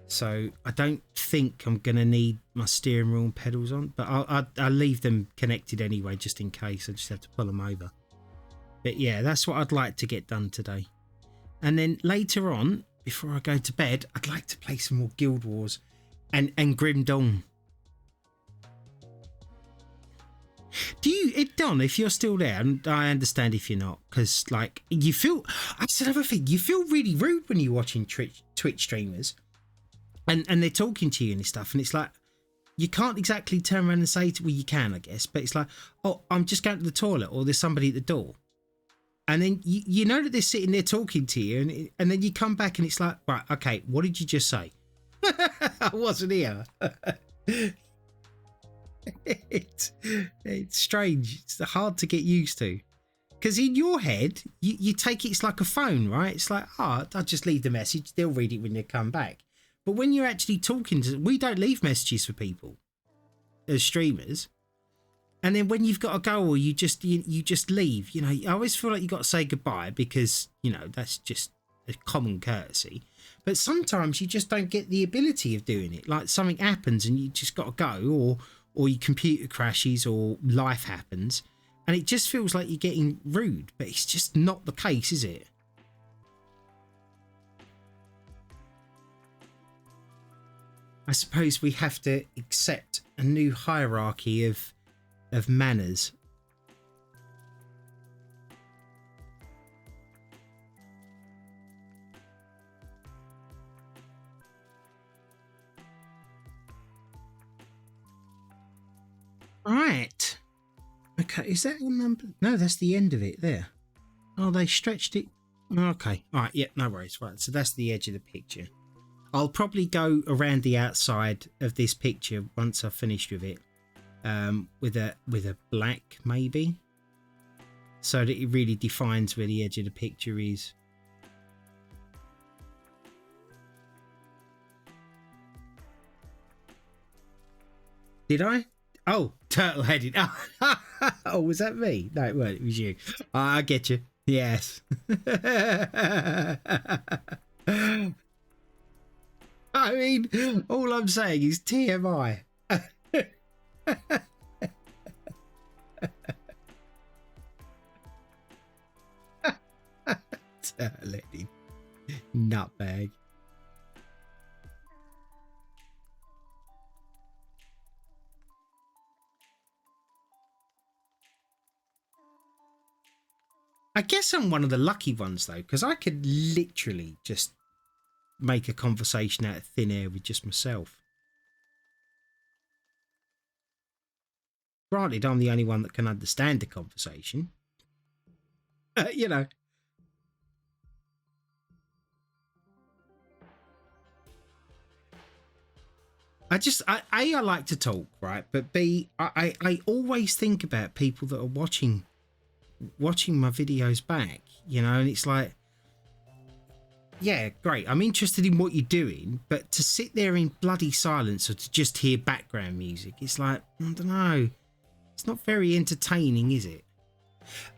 So I don't think I'm going to need my steering wheel and pedals on, but I'll leave them connected anyway, just in case. I just have to pull them over. But yeah, that's what I'd like to get done today. And then later on, before I go to bed, I'd like to play some more Guild Wars and Grim Dawn. Don, if you're still there, and I understand if you're not, because like you feel, that's another thing, you feel really rude when you're watching Twitch streamers and they're talking to you and stuff, and it's like, you can't exactly turn around and say, well, you can, I guess, but it's like, oh, I'm just going to the toilet, or there's somebody at the door. And then you know that they're sitting there talking to you, and then you come back and it's like, right, okay, what did you just say? I wasn't here. It's strange. It's hard to get used to, because in your head you take it's like a phone, right? It's like, oh, I'll just leave the message, they'll read it when they come back. But when you're actually talking to, we don't leave messages for people as streamers, and then when you've got to go, or you just leave, you know, I always feel like you got to say goodbye, because you know that's just a common courtesy. But sometimes you just don't get the ability of doing it, like something happens and you just got to go, or your computer crashes, or life happens, and it just feels like you're getting rude, but it's just not the case, is it? I suppose we have to accept a new hierarchy of manners. Right. Okay, is that a number? No, that's the end of it there. Oh, they stretched it. Okay. All right. Yeah, no worries. Right. So that's the edge of the picture. I'll probably go around the outside of this picture once I've finished with it, with a black maybe, so that it really defines where the edge of the picture is. Did I? Oh, turtle-headed. Oh, was that me? No, it weren't. It was you. I get you. Yes. I mean, all I'm saying is TMI. Turtle-headed. Nutbag. I guess I'm one of the lucky ones though, because I could literally just make a conversation out of thin air with just myself. Granted, I'm the only one that can understand the conversation. You know. I like to talk, right? But B, I always think about people that are watching my videos back, you know, and it's like, yeah, great, I'm interested in what you're doing, but to sit there in bloody silence or to just hear background music, it's like, I don't know, it's not very entertaining, is it?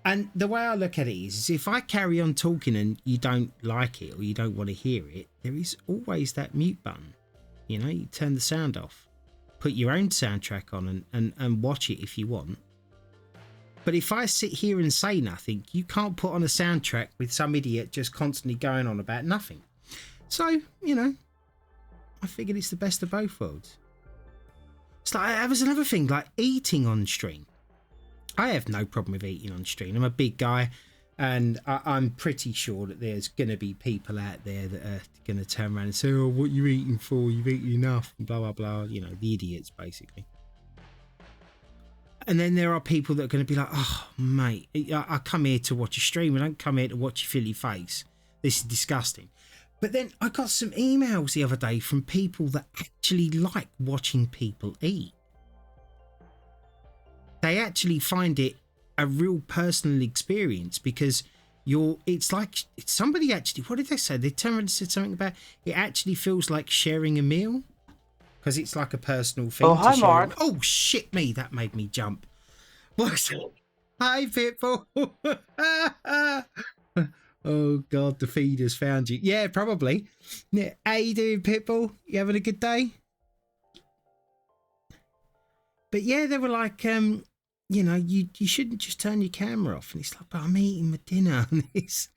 And the way I look at it is if I carry on talking and you don't like it or you don't want to hear it, there is always that mute button, you know, you turn the sound off, put your own soundtrack on and watch it if you want. But if I sit here and say nothing, you can't put on a soundtrack with some idiot just constantly going on about nothing. So, you know, I figured it's the best of both worlds. It's like, that was another thing, like eating on stream. I have no problem with eating on stream. I'm a big guy, and I'm pretty sure that there's going to be people out there that are going to turn around and say, oh, what are you eating for? You've eaten enough, and blah, blah, blah. You know, the idiots, basically. And then there are people that are going to be like, oh, mate, I come here to watch a stream. I don't come here to watch your silly face. This is disgusting. But then I got some emails the other day from people that actually like watching people eat. They actually find it a real personal experience because it's like somebody actually, what did they say? They turned around and said something about it actually feels like sharing a meal. Because it's like a personal thing. Oh, hi, Mark. Oh, shit me. That made me jump. Hi, Pitbull. Oh God, the feeders found you. Yeah, probably. Yeah. How you doing, Pitbull? You having a good day? But yeah, they were like, you know, you shouldn't just turn your camera off. And it's like, but I'm eating my dinner. And it's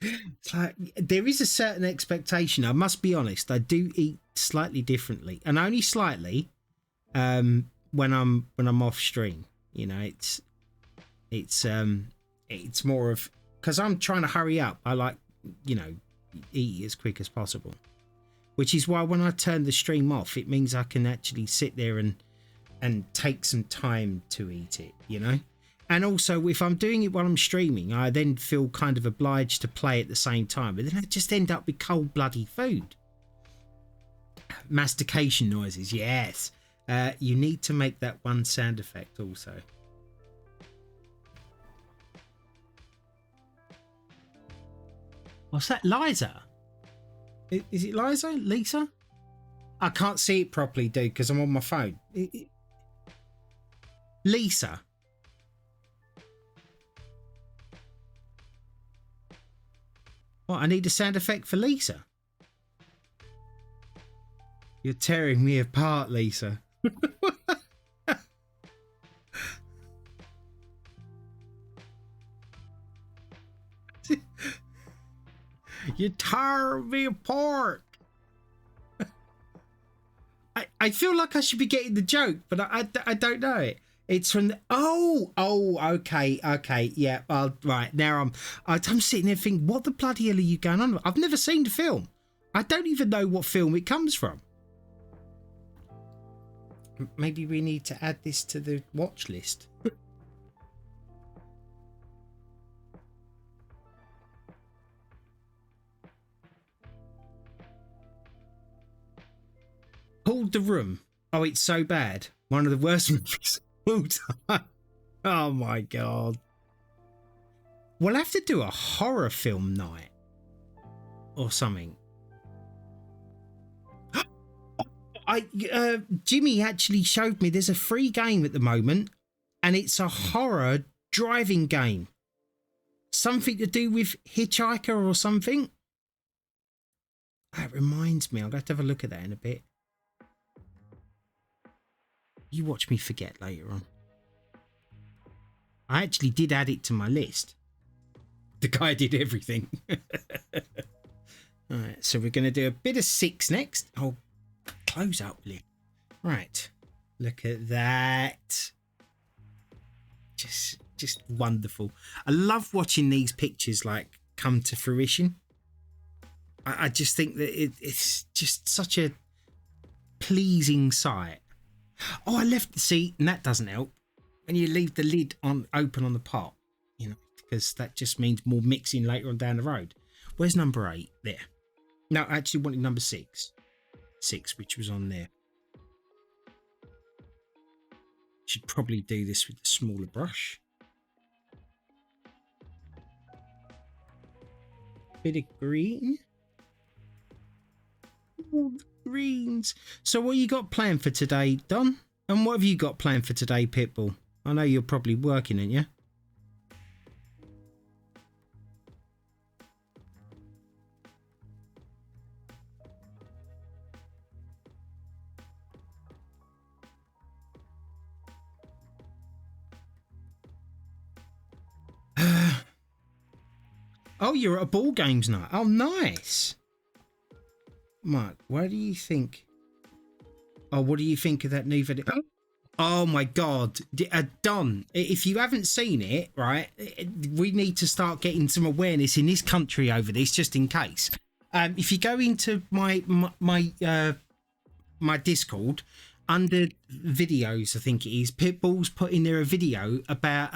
like, there is a certain expectation. I must be honest. I do eat slightly differently, and only slightly. When I'm off stream, you know, it's more of, because I'm trying to hurry up. I like, you know, eat as quick as possible, which is why when I turn the stream off, it means I can actually sit there and take some time to eat it, you know. And also, if I'm doing it while I'm streaming, I then feel kind of obliged to play at the same time, but then I just end up with cold bloody food. Mastication noises, yes. You need to make that one sound effect also. What's that, Liza? Is it Liza? Lisa? I can't see it properly, dude, because I'm on my phone. Lisa. What, I need a sound effect for Lisa? You're tearing me apart, Lisa. You tear me apart. I feel like I should be getting the joke, but I don't know it. It's from the, okay, yeah. Right now I'm sitting there thinking, what the bloody hell are you going on? I've never seen the film. I don't even know what film it comes from. Maybe we need to add this to the watch list. Pulled the Room. Oh, it's so bad. One of the worst movies of all time. Oh my God. We'll have to do a horror film night or something. Jimmy actually showed me there's a free game at the moment, and it's a horror driving game. Something to do with Hitchhiker or something. That reminds me, I'll have to have a look at that in a bit. You watch me forget later on. I actually did add it to my list. The guy did everything. Alright, so we're going to do a bit of 6 next. Oh, close out, Lee. Right, look at that. Just wonderful. I love watching these pictures like come to fruition. I just think that it's just such a pleasing sight. Oh, I left the seat, and that doesn't help. When you leave the lid open on the pot, you know, because that just means more mixing later on down the road. Where's number 8? There. No, I actually wanted number 6. 6, which was on there. Should probably do this with a smaller brush. Bit of green. Ooh, greens. So what you got planned for today, Don? And what have you got planned for today, Pitbull? I know you're probably working, aren't you? Oh, you're at a ball games night. Oh, nice. Mark, what do you think? Oh, what do you think of that new video? Oh my God, Don, if you haven't seen it, right, we need to start getting some awareness in this country over this, just in case. If you go into my Discord, under videos, I think it is, Pitbull's put in there a video about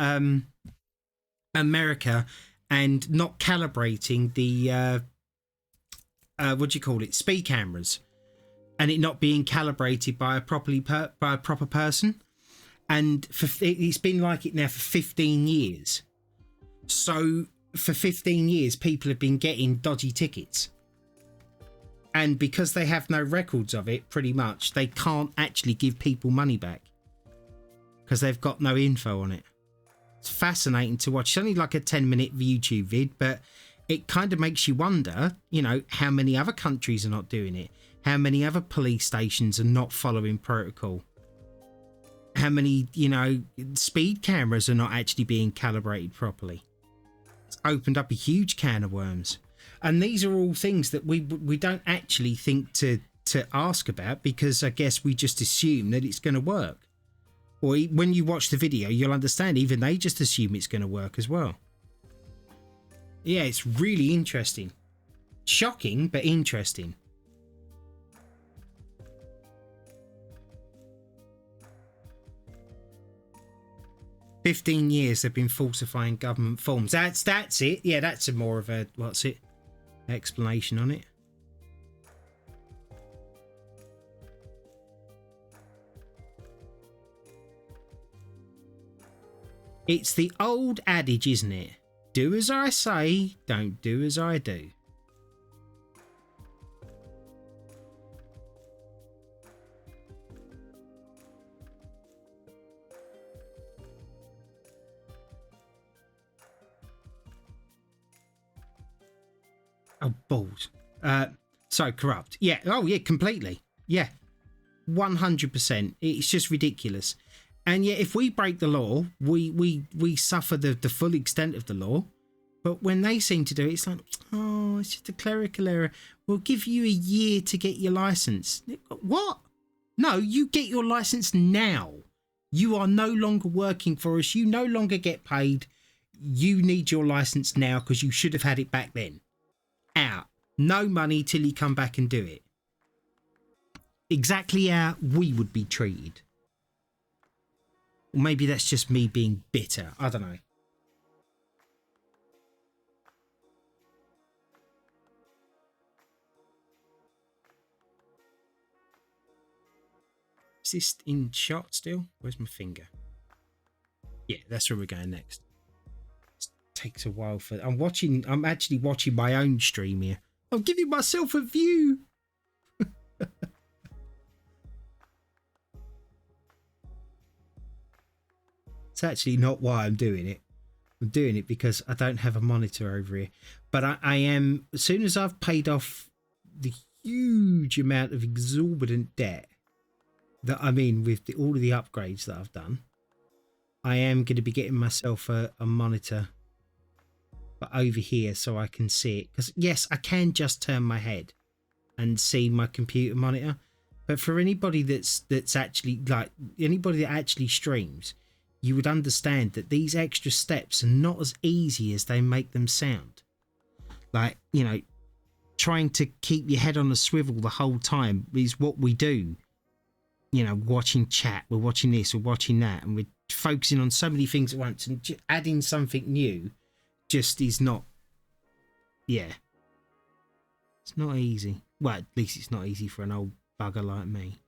America and not calibrating the what do you call it, speed cameras, and it not being calibrated by a proper person. And it's been like it now for 15 years. So for 15 years, people have been getting dodgy tickets. And because they have no records of it, pretty much, they can't actually give people money back because they've got no info on it. It's fascinating to watch. It's only like a 10-minute YouTube vid, but it kind of makes you wonder, you know, how many other countries are not doing it, how many other police stations are not following protocol, how many, you know, speed cameras are not actually being calibrated properly. It's opened up a huge can of worms. And these are all things that we don't actually think to ask about, because I guess we just assume that it's going to work. Or when you watch the video, you'll understand even they just assume it's going to work as well. Yeah, it's really interesting. Shocking, but interesting. "15 years they've been falsifying government forms." That's it. Yeah, that's a more of a, what's it, explanation on it. It's the old adage, isn't it? Do as I say, don't do as I do. Oh, balls. So corrupt. Yeah. Oh, yeah, completely. Yeah. 100%. It's just ridiculous. And yet, if we break the law, we suffer the full extent of the law. But when they seem to do it, it's like, oh, it's just a clerical error. We'll give you a year to get your license. What? No, you get your license now. You are no longer working for us. You no longer get paid. You need your license now because you should have had it back then. Out. No money till you come back and do it. Exactly how we would be treated. Or maybe that's just me being bitter. I don't know. Is this in shot still? Where's my finger? Yeah, that's where we're going next. It takes a while for... I'm actually watching my own stream here. I'm giving myself a view. It's actually not why I'm doing it. I'm doing it because I don't have a monitor over here. But I am, as soon as I've paid off the huge amount of exorbitant debt that I'm in with all of the upgrades that I've done, I am going to be getting myself a monitor, but over here so I can see it. Because yes, I can just turn my head and see my computer monitor. But for anybody that's actually, like, anybody that actually streams, you would understand that these extra steps are not as easy as they make them sound. Like, you know, trying to keep your head on a swivel the whole time is what we do. You know, watching chat, we're watching this, we're watching that, and we're focusing on so many things at once, and adding something new just is not, yeah. It's not easy. Well, at least it's not easy for an old bugger like me.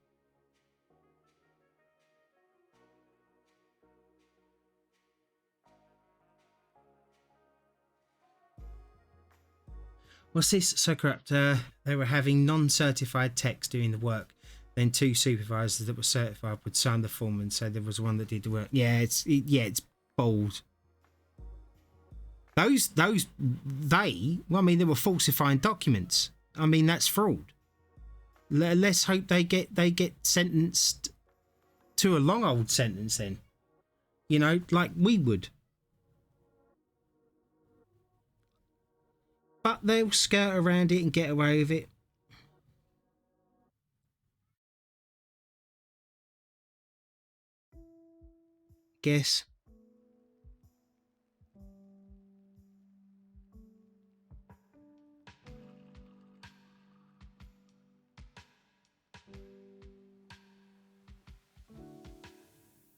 What's this? So corrupt. They were having non-certified techs doing the work. Then 2 supervisors that were certified would sign the form and say there was one that did the work. Yeah, it's bold. Well, I mean, they were falsifying documents. I mean, that's fraud. Let's hope they get sentenced to a long old sentence then. You know, like we would. But they'll skirt around it and get away with it. Guess.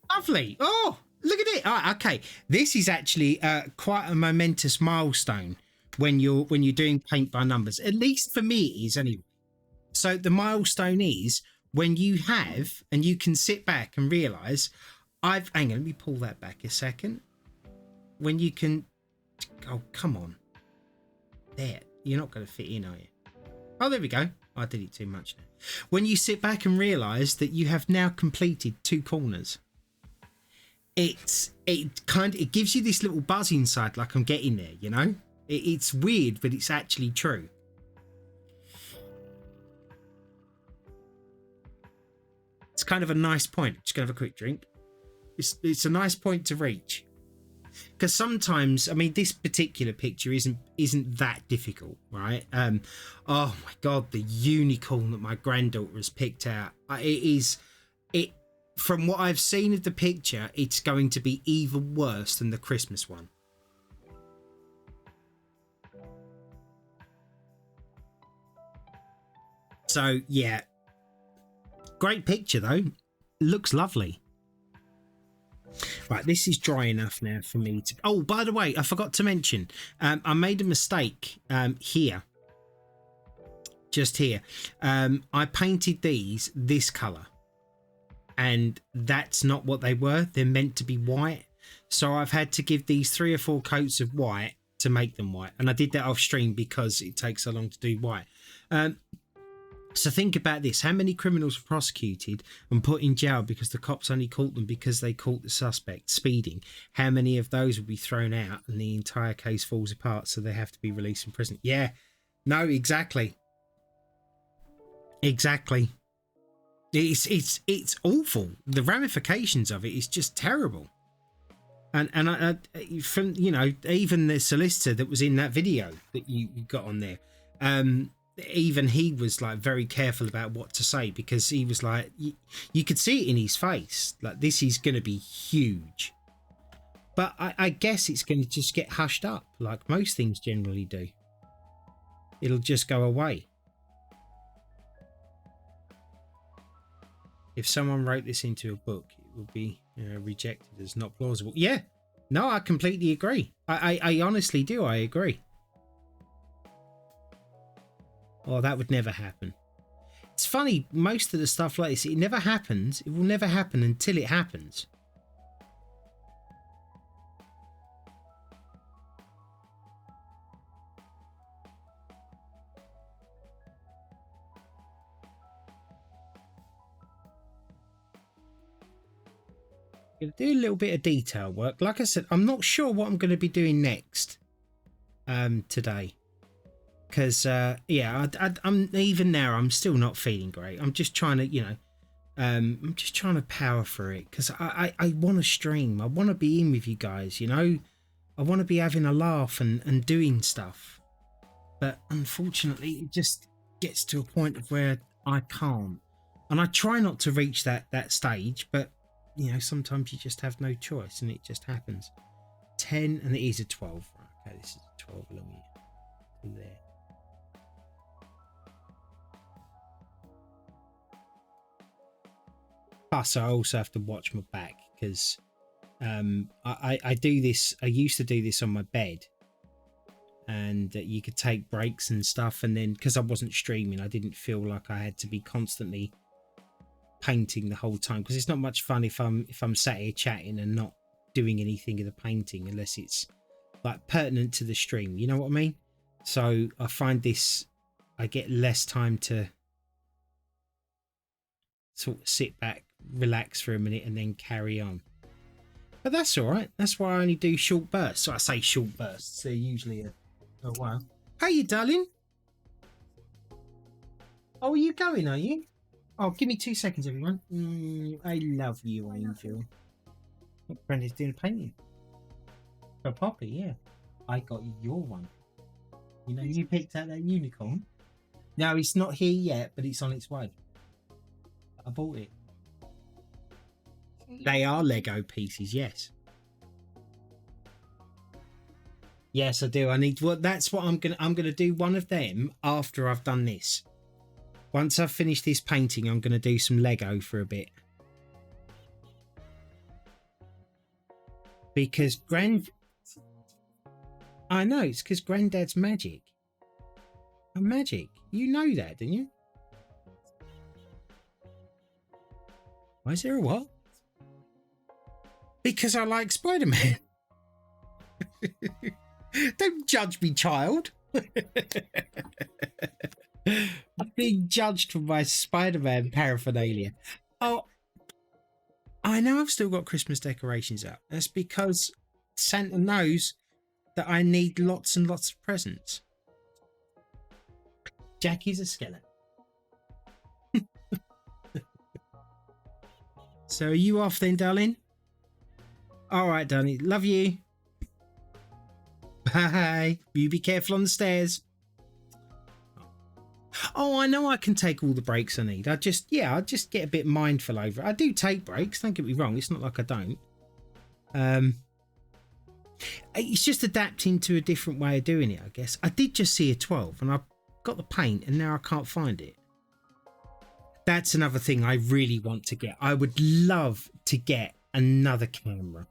Lovely. Oh, look at it. Oh, okay. This is actually quite a momentous milestone when you're doing paint by numbers. At least for me it is anyway. So the milestone is when you have, and you can sit back and realise, hang on, let me pull that back a second. When you can, oh, come on. There, you're not going to fit in, are you? Oh, there we go. I did it too much now. When you sit back and realise that you have now completed 2 corners, it gives you this little buzz inside, like I'm getting there, you know? It's weird, but it's actually true. It's kind of a nice point. Just gonna have a quick drink. It's a nice point to reach. Because sometimes, I mean, this particular picture isn't that difficult, right? Oh my god, the unicorn that my granddaughter has picked out. It from what I've seen of the picture, it's going to be even worse than the Christmas one. So yeah, great picture though. Looks lovely. Right, this is dry enough now for me to... Oh, by the way, I forgot to mention, I made a mistake here. Just here. I painted these this colour. And that's not what they were. They're meant to be white. So I've had to give these 3 or 4 coats of white to make them white. And I did that off stream because it takes so long to do white. So think about this. How many criminals were prosecuted and put in jail because the cops only caught them because they caught the suspect speeding? How many of those will be thrown out and the entire case falls apart so they have to be released from prison? Yeah. No, exactly. Exactly. It's awful. The ramifications of it is just terrible. And I, from, you know, even the solicitor that was in that video that you got on there, even he was like very careful about what to say, because he was like, you could see it in his face, like this is going to be huge. But I guess it's going to just get hushed up like most things generally do. It'll just go away. If someone wrote this into a book, it would be rejected as not plausible. Yeah, no, I completely agree. I honestly do. I agree. Oh, that would never happen. It's funny, most of the stuff like this, it never happens. It will never happen until it happens. Gonna do a little bit of detail work. Like I said, I'm not sure what I'm going to be doing next today. Because, yeah, I'm even now, I'm still not feeling great. I'm just trying to, you know, I'm just trying to power through it. Because I want to stream. I want to be in with you guys, you know. I want to be having a laugh and doing stuff. But unfortunately, it just gets to a point of where I can't. And I try not to reach that stage. But, you know, sometimes you just have no choice and it just happens. 10 and it is a 12. Right, okay, this is a 12 along here. There. Plus, I also have to watch my back because I do this. I used to do this on my bed, and you could take breaks and stuff. And then because I wasn't streaming, I didn't feel like I had to be constantly painting the whole time. Because it's not much fun if I'm sat here chatting and not doing anything of the painting unless it's like pertinent to the stream. You know what I mean? So I find this, I get less time to sort of sit back, relax for a minute and then carry on. But that's all right. That's why I only do short bursts. So I say short bursts. They're usually a while. How you, darling? Oh, are you going, are you? Oh, give me 2 seconds, everyone. I love you, Angel. Brenda's doing painting. For Poppy, yeah. I got your one. You know, you picked out that unicorn. No, it's not here yet, but it's on its way. I bought it. They are Lego pieces, yes. Yes, I do. I need. Well, that's what I'm gonna do one of them after I've done this. Once I've finished this painting, I'm gonna do some Lego for a bit. Because I know, it's because Granddad's magic. I'm magic. You know that, didn't you? Why is there a what? Because I like Spider-Man. Don't judge me, child. I'm being judged for my Spider-Man paraphernalia. Oh, I know I've still got Christmas decorations up. That's because Santa knows that I need lots and lots of presents. Jackie's a skeleton. So are you off then, darling? All right, darling. Love you. Bye. You be careful on the stairs. Oh, I know I can take all the breaks I need. I just get a bit mindful over it. I do take breaks. Don't get me wrong. It's not like I don't. It's just adapting to a different way of doing it, I guess. I did just see a 12 and I got the paint and now I can't find it. That's another thing I really want to get. I would love to get another camera.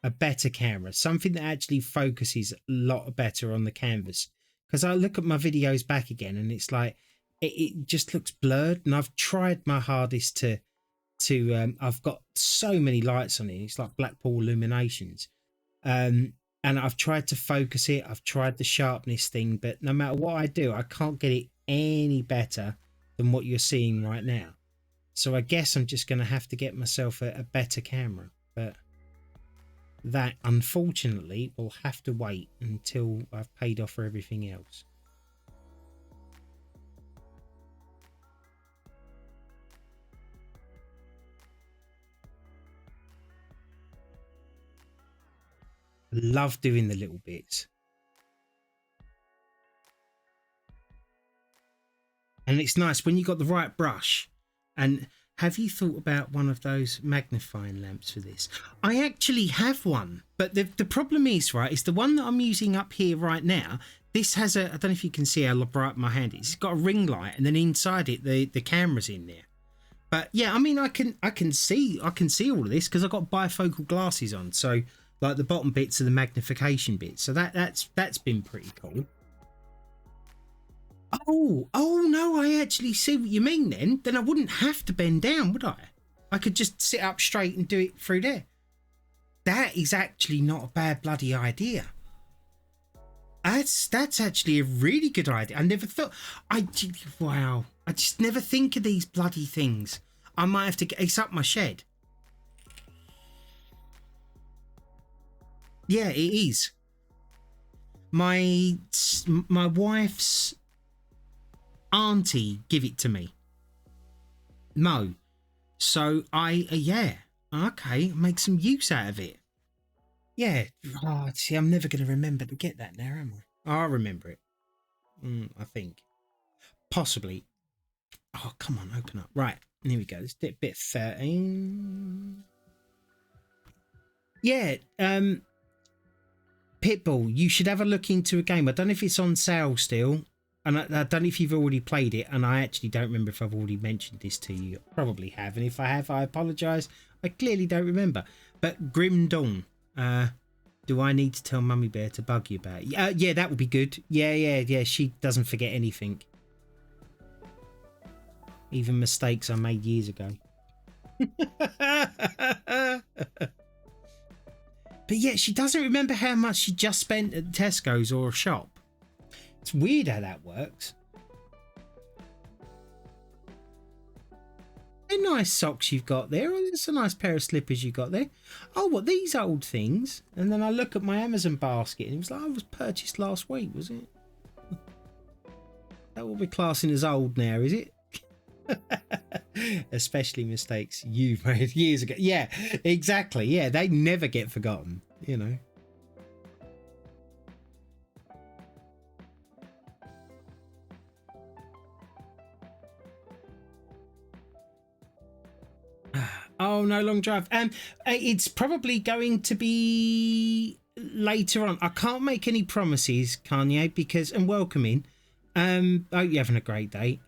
A better camera. Something that actually focuses a lot better on the canvas. Because I look at my videos back again and it's like, it just looks blurred. And I've tried my hardest to I've got so many lights on it. It's like Blackpool Illuminations. And I've tried to focus it. I've tried the sharpness thing. But no matter what I do, I can't get it any better than what you're seeing right now. So I guess I'm just going to have to get myself a better camera. But that, unfortunately, will have to wait until I've paid off for everything else. I love doing the little bits. And it's nice when you got the right brush. And have you thought about one of those magnifying lamps for this? I actually have one, but the problem is, right, is the one that I'm using up here right now. This has I don't know if you can see how bright my hand is. It's got a ring light, and then inside it, the camera's in there. But yeah, I mean, I can see all of this because I've got bifocal glasses on. So like the bottom bits are the magnification bits. So that's been pretty cool. Oh no, I actually see what you mean then. Then I wouldn't have to bend down, would I? I could just sit up straight and do it through there. That is actually not a bad bloody idea. That's actually a really good idea. I never thought. Wow. I just never think of these bloody things. I might have to get. It's up my shed. Yeah, it is. My wife's auntie give it to me, Mo. So okay, make some use out of it. Yeah. Oh, see, I'm never going to remember to get that now, am I? I'll remember it. I think. Possibly. Oh, come on, open up. Right, here we go. Let's do bit 13. Yeah, Pitbull, you should have a look into a game. I don't know if it's on sale still. And I don't know if you've already played it, and I actually don't remember if I've already mentioned this to you. I probably have, and if I have, I apologise. I clearly don't remember. But Grim Dawn, do I need to tell Mummy Bear to bug you about it? Yeah, that would be good. Yeah. She doesn't forget anything. Even mistakes I made years ago. But yeah, she doesn't remember how much she just spent at Tesco's or a shop. It's weird how that works. They're nice socks you've got there. It's a nice pair of slippers you got there. Oh, what, these old things? And then I look at my Amazon basket and it was like, I was purchased last week, was it? That will be classing as old now, is it? Especially mistakes you've made years ago. Yeah, exactly. Yeah, they never get forgotten, you know. Oh, no, long drive. It's probably going to be later on. I can't make any promises, Kanye, because and welcome in. I hope you're having a great day.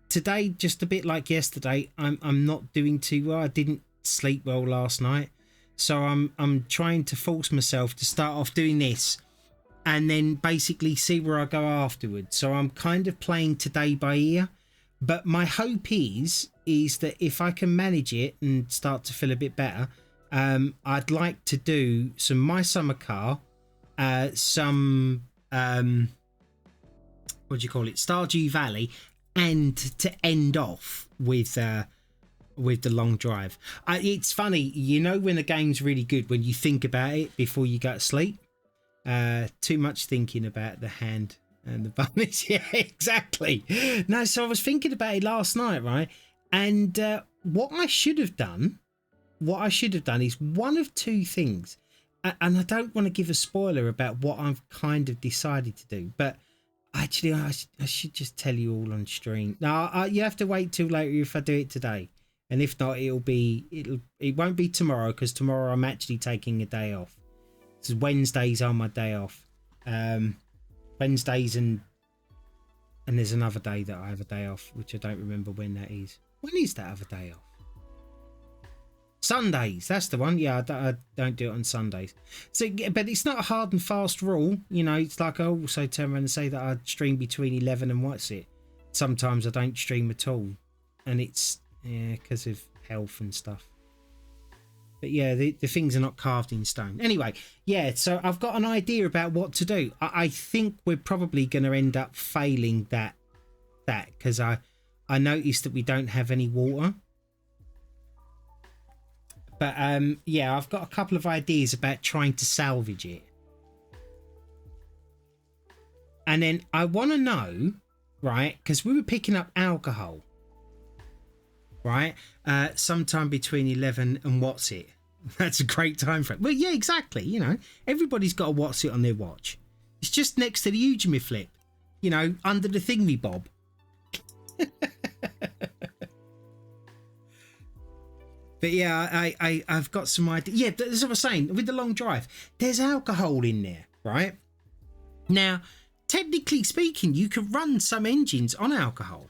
Today, just a bit like yesterday, I'm not doing too well. I didn't sleep well last night, so I'm trying to force myself to start off doing this, and then basically see where I go afterwards. So I'm kind of playing today by ear. But my hope is that if I can manage it and start to feel a bit better, I'd like to do some My Summer Car, some what do you call it, Stardew Valley, and to end off with the long drive. It's funny, you know, when a game's really good when you think about it before you go to sleep. Too much thinking about the hand and the bonus. Yeah, exactly. No, so I was thinking about it last night, right? And what I should have done is one of two things. And I don't want to give a spoiler about what I've kind of decided to do, but actually I should just tell you all on stream. Now you have to wait till later if I do it today, and if not, it won't be tomorrow, because tomorrow I'm actually taking a day off. So Wednesdays are my day off. Wednesdays and there's another day that I have a day off, which I don't remember when that is. When is that other day off? Sundays, that's the one. Yeah, I don't do it on Sundays. So, but it's not a hard and fast rule. You know, it's like I also turn around and say that I stream between 11 and what's it. Sometimes I don't stream at all, and it's because of health and stuff. But yeah, the things are not carved in stone. Anyway, yeah, so I've got an idea about what to do. I think we're probably going to end up failing that because I noticed that we don't have any water. But yeah, I've got a couple of ideas about trying to salvage it. And then I want to know, right, because we were picking up alcohol, right, sometime between 11 and what's it. That's a great time frame. Well, yeah, exactly. You know, everybody's got a what's it on their watch. It's just next to the Udemy flip, you know, under the thingy bob. But yeah, I've got some idea. Yeah, that's what I was saying. With the long drive, there's alcohol in there, right? Now, technically speaking, you could run some engines on alcohol.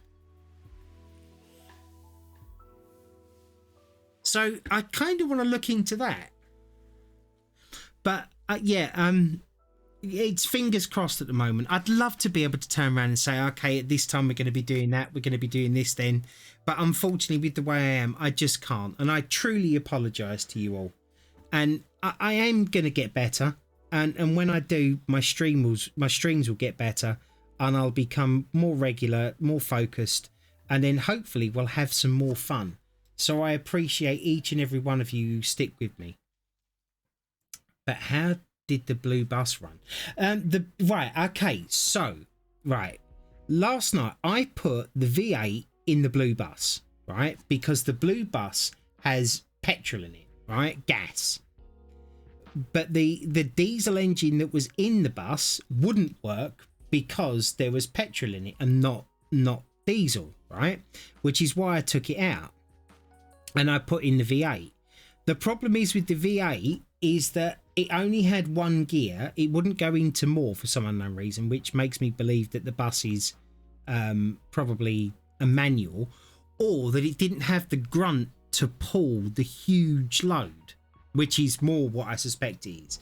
So I kind of want to look into that. But yeah, it's fingers crossed at the moment. I'd love to be able to turn around and say, okay, at this time we're going to be doing that. We're going to be doing this then. But unfortunately, with the way I am, I just can't. And I truly apologise to you all. And I am going to get better. And when I do, my streams will get better. And I'll become more regular, more focused. And then hopefully we'll have some more fun. So I appreciate each and every one of you who stick with me. But how did the blue bus run? Right. Last night I put the V8 in the blue bus, right? Because the blue bus has petrol in it, right? Gas. But the diesel engine that was in the bus wouldn't work because there was petrol in it and not diesel, right? Which is why I took it out and I put in the V8. The problem is with the V8 is that it only had one gear. It wouldn't go into more for some unknown reason, which makes me believe that the bus is probably a manual, or that it didn't have the grunt to pull the huge load, which is more what I suspect it is.